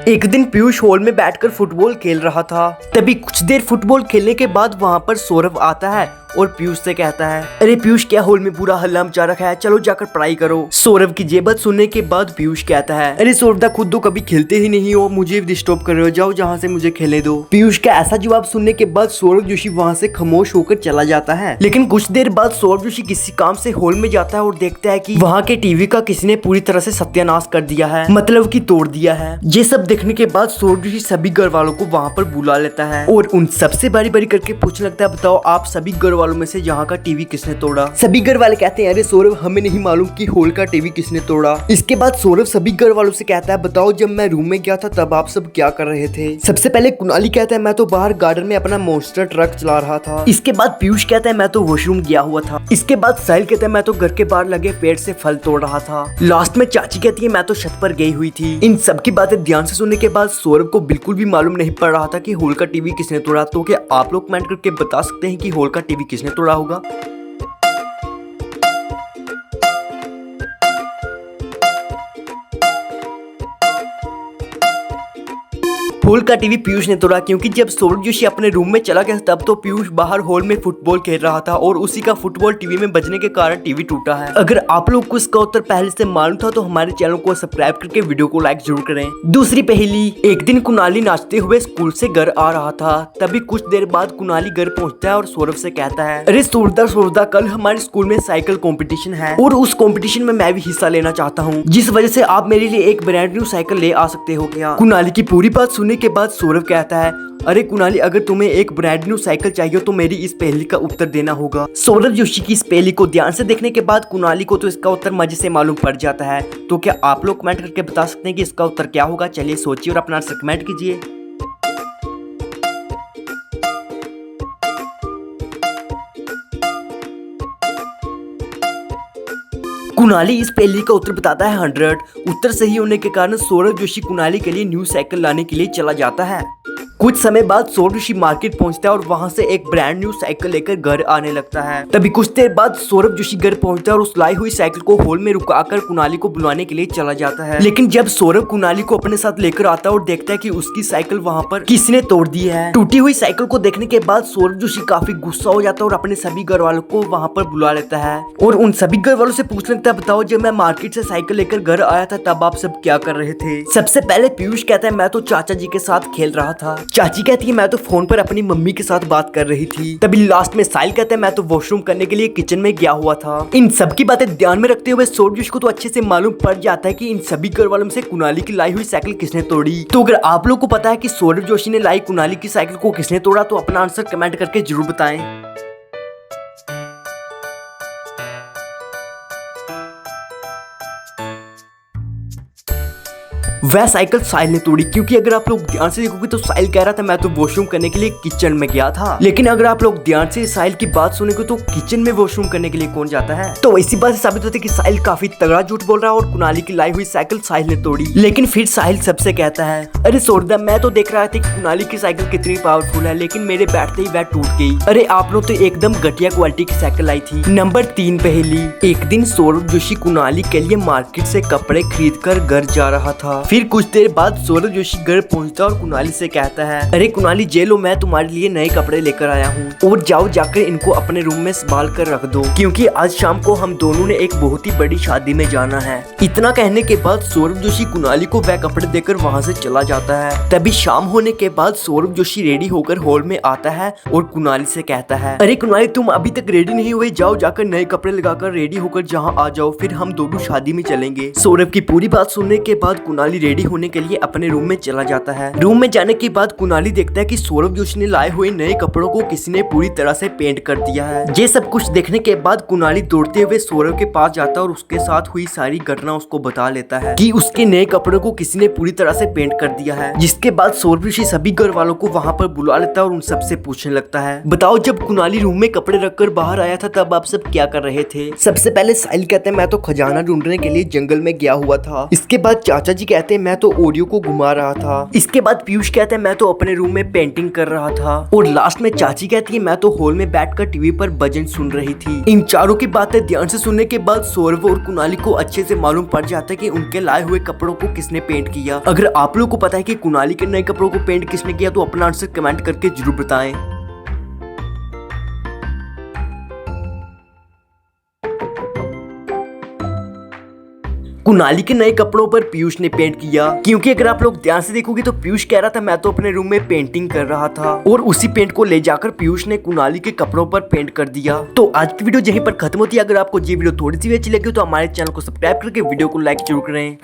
एक दिन पीयूष हॉल में बैठकर फुटबॉल खेल रहा था। तभी कुछ देर फुटबॉल खेलने के बाद वहाँ पर सौरभ आता है और पीयूष से कहता है, अरे पीयूष क्या हॉल में पूरा हल्ला मचा रखा है, चलो जाकर पढ़ाई करो। सौरभ की ये बात सुनने के बाद पीयूष कहता है, अरे सौरभ खुद तो कभी खेलते ही नहीं हो, मुझे डिस्टर्ब कर रहे हो, जाओ जहाँ से मुझे खेलने दो। पीयूष का ऐसा जवाब सुनने के बाद सौरभ जोशी वहाँ से खामोश होकर चला जाता है। लेकिन कुछ देर बाद सौरभ जोशी किसी काम से हॉल में जाता है और देखता है कि वहाँ के टीवी का किसी ने पूरी तरह से सत्यानाश कर दिया है, मतलब कि तोड़ दिया है। ये सब देखने के बाद सौरभ जोशी सभी घर वालों को वहाँ पर बुला लेता है और उन सबसे बारी बारी करके पूछने लगता है, बताओ आप सभी घर वालों में से यहाँ का टीवी किसने तोड़ा। सभी घर वाले कहते हैं, अरे सौरभ हमें नहीं मालूम कि हॉल का टीवी किसने तोड़ा। इसके बाद सौरभ सभी घर वालों से कहता है, बताओ जब मैं रूम में गया था तब आप सब क्या कर रहे थे। सबसे पहले कुणाली कहता है, मैं तो बाहर गार्डन में अपना मॉन्स्टर ट्रक चला रहा था। इसके बाद पीयूष कहता है, मैं तो वॉशरूम गया हुआ था। इसके बाद साहिल कहता है, मैं तो घर के बाहर लगे पेड़ से फल तोड़ रहा था। लास्ट में चाची कहती है, मैं तो छत पर गई हुई थी। इन सब की बातें ध्यान से सुनने के बाद सौरभ को बिल्कुल भी मालूम नहीं पड़ रहा था कि हॉल का टीवी किसने तोड़ा। तो क्या आप लोग कमेंट करके बता सकते हैं कि हॉल का टीवी किसने तोड़ा होगा। हॉल का टीवी पीयूष ने तोड़ा क्योंकि जब सौरभ जोशी अपने रूम में चला गया तब तो पीयूष बाहर हॉल में फुटबॉल खेल रहा था और उसी का फुटबॉल टीवी में बजने के कारण टीवी टूटा है। अगर आप लोग को इसका उत्तर पहले से मालूम था तो हमारे चैनल को सब्सक्राइब करके वीडियो को लाइक जरूर करें। दूसरी पहेली, एक दिन कुणाली नाचते हुए स्कूल से घर आ रहा था। तभी कुछ देर बाद कुणाली घर पहुँचता है और सौरभ से कहता है, अरे सौरदा कल हमारे स्कूल में साइकिल कॉम्पिटिशन है और उस कॉम्पिटिशन में मैं भी हिस्सा लेना चाहता हूँ, जिस वजह से आप मेरे लिए एक ब्रांड न्यू साइकिल ले आ सकते हो क्या। कुणाली की पूरी बात सुनने के बाद सौरभ कहता है, अरे कुणाली अगर तुम्हें एक ब्रांड न्यू साइकिल चाहिए तो मेरी इस पहेली का उत्तर देना होगा। सौरभ जोशी की इस पहेली को ध्यान से देखने के बाद कुणाली को तो इसका उत्तर मजे से मालूम पड़ जाता है। तो क्या आप लोग कमेंट करके बता सकते हैं कि इसका उत्तर क्या होगा। चलिए सोचिए और अपना आंसर कमेंट कीजिए। कुणाली इस पहेली का उत्तर बताता है 100। उत्तर सही होने के कारण सौरभ जोशी कुणाली के लिए न्यू साइकिल लाने के लिए चला जाता है। कुछ समय बाद सौरभ जोशी मार्केट पहुंचता है और वहां से एक ब्रांड न्यू साइकिल लेकर घर आने लगता है। तभी कुछ देर बाद सौरभ जोशी घर पहुंचता है और उस लाई हुई साइकिल को हॉल में रुकाकर कुणाली को बुलाने के लिए चला जाता है। लेकिन जब सौरभ कुणाली को अपने साथ लेकर आता है और देखता है कि उसकी साइकिल वहां पर किसने तोड़ दी है। टूटी हुई साइकिल को देखने के बाद सौरभ जोशी काफी गुस्सा हो जाता है और अपने सभी घर वालों को वहाँ पर बुला लेता है और उन सभी घर वालों से पूछने लगता है, बताओ जब मैं मार्केट से साइकिल लेकर घर आया था तब आप सब क्या कर रहे थे। सबसे पहले पीयूष कहता है, मैं तो चाचा जी के साथ खेल रहा था। चाची कहती है, मैं तो फोन पर अपनी मम्मी के साथ बात कर रही थी। तभी लास्ट में साहिल कहता है, मैं तो वॉशरूम करने के लिए किचन में गया हुआ था। इन सब की बातें ध्यान में रखते हुए सौरभ जोशी को तो अच्छे से मालूम पड़ जाता है कि इन सभी घर वालों में से कुणाली की लाई हुई साइकिल किसने तोड़ी। तो अगर आप लोग को पता है कि सौरभ जोशी ने लाई कुणाली की साइकिल को किसने तोड़ा तो अपना आंसर कमेंट करके जरूर बताएं। वह साइकिल साहिल ने तोड़ी क्योंकि अगर आप लोग ध्यान से देखोगे तो साहिल कह रहा था, मैं तो वॉशरूम करने के लिए किचन में गया था। लेकिन अगर आप लोग ध्यान से साहिल की बात सुनेंगे तो किचन में वॉशरूम करने के लिए कौन जाता है। तो इसी बात से साबित होता है कि साहिल काफी तगड़ा झूठ बोल रहा है और कुणाली की लाई हुई साइकिल साहिल ने तोड़ी। लेकिन फिर साहिल सबसे कहता है, अरे सौरदा मैं तो देख रहा था कि कुणाली की साइकिल कितनी पावरफुल है, लेकिन मेरे बैठते ही वह टूट गई। अरे आप लोग तो एकदम घटिया क्वालिटी की साइकिल आई थी। नंबर 3 पहेली, एक दिन सौरभ जोशी कुणाली के लिए मार्केट से कपड़े खरीद कर घर जा रहा था। फिर कुछ देर बाद सौरभ जोशी घर पहुंचता और कुणाली से कहता है, अरे कुणाली जे लो, मैं तुम्हारे लिए नए कपड़े लेकर आया हूँ और जाओ जाकर इनको अपने रूम में संभाल कर रख दो क्योंकि आज शाम को हम दोनों ने एक बहुत ही बड़ी शादी में जाना है। इतना कहने के बाद सौरभ जोशी कुणाली को वह कपड़े देकर वहाँ से चला जाता है। तभी शाम होने के बाद सौरभ जोशी रेडी होकर हॉल में आता है और कुणाली से कहता है, अरे कुणाली तुम अभी तक रेडी नहीं हुए, जाओ जाकर नए कपड़े लगाकर रेडी होकर जहाँ आ जाओ, फिर हम दोनों शादी में चलेंगे। सौरभ की पूरी बात सुनने के बाद कुणाली रेडी होने के लिए अपने रूम में चला जाता है। रूम में जाने के बाद कुणाली देखता है कि सौरभ जोशी ने लाए हुए नए कपड़ों को किसी ने पूरी तरह से पेंट कर दिया है। ये सब कुछ देखने के बाद कुणाली दौड़ते हुए सौरभ के पास जाता है और उसके साथ हुई सारी घटना उसको बता लेता है कि उसके नए कपड़ों को किसी ने पूरी तरह से पेंट कर दिया है। जिसके बाद सौरभ जोशी सभी घर वालों को वहाँ पर बुला लेता है और उन सबसे पूछने लगता है, बताओ जब कुणाली रूम में कपड़े रखकर बाहर आया था तब आप सब क्या कर रहे थे। सबसे पहले साहिल कहते हैं, मैं तो खजाना ढूंढने के लिए जंगल में गया हुआ था। इसके बाद चाचा जी कहते कहते हैं मैं तो ओरियो को घुमा रहा था। इसके बाद पीयूष कहता है मैं तो अपने रूम में पेंटिंग कर रहा था। और लास्ट में चाची कहती है मैं तो हॉल में बैठकर टीवी पर भजन सुन रही थी। इन चारों की बातें ध्यान से सुनने के बाद सौरभ और कुणाली को अच्छे से मालूम पड़ जाता है कि उनके लाए हुए कपड़ों को किसने पेंट किया। अगर आप लोगों को पता है कि कुणाली के नए कपड़ों को पेंट किसने किया तो अपना आंसर कमेंट करके जरूर बताएं। कुणाली के नए कपड़ों पर पीयूष ने पेंट किया, क्योंकि अगर आप लोग ध्यान से देखोगे तो पीयूष कह रहा था मैं तो अपने रूम में पेंटिंग कर रहा था और उसी पेंट को ले जाकर पीयूष ने कुणाली के कपड़ों पर पेंट कर दिया। तो आज की वीडियो यहीं पर खत्म होती है। अगर आपको ये वीडियो थोड़ी सी भी अच्छी लगी तो हमारे चैनल को सब्सक्राइब करके वीडियो को लाइक जरूर करें।